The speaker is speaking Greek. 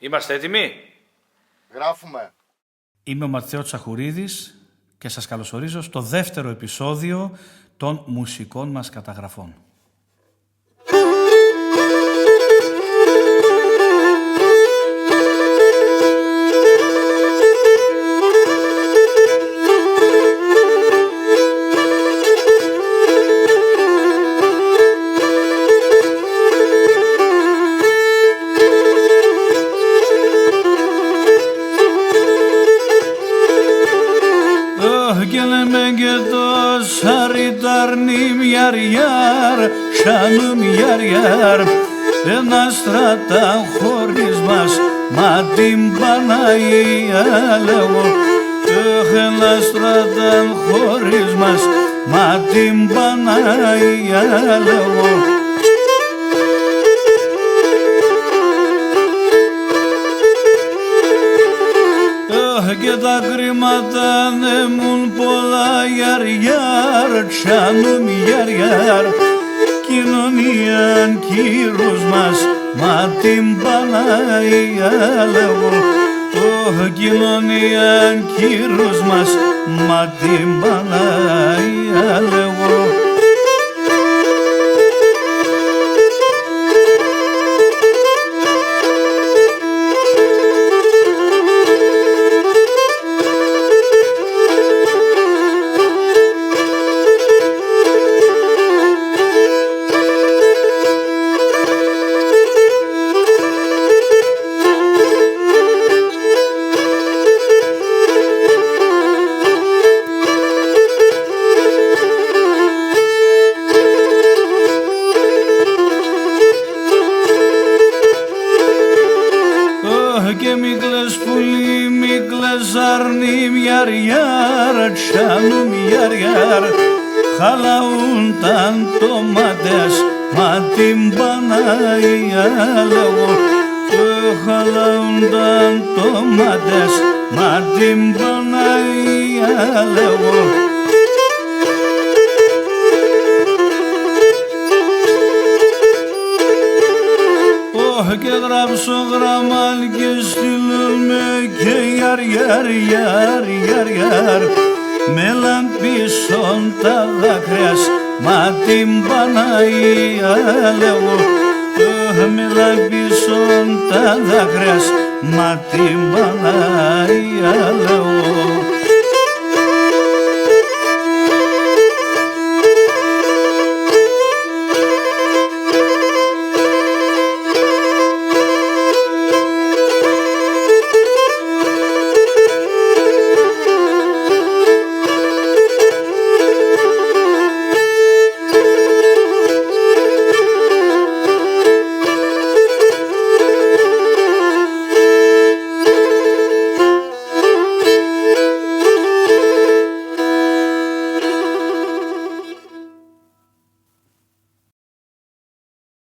Είμαστε έτοιμοι? Γράφουμε. Είμαι ο Ματθαίος Τσαχουρίδης και σας καλωσορίζω στο δεύτερο επεισόδιο των μουσικών μας καταγραφών. Geleme gedos haritarnim yar yar şanım yar yar Enastratan horizmas matim bana iyalevo Enastratan horizmas matim bana iyalevo Και τα χρήματα νεμούν πολλά γιαρ τσάνουν γιαρ κοινωνίαν κύρους μας μα την Παναγία λέγω κοινωνίαν κύρους μας μα την Παναγία λέγω. Και μικλές πουλί, μικλές αρνίμ, γιαρ, τσάνουν γιαρ χαλαούν τα ντομάτες, μα την Παναγία λέγω χαλαούν τα ντομάτες, μα την Παναγία λέγω. Και γράψω γραμμάλ και στείλουμε και γιαρ με λαμπίσον τα δάκρυας μα την Παναγία λέγω με λαμπίσον τα δάκρυας μα την Παναγία λέγω.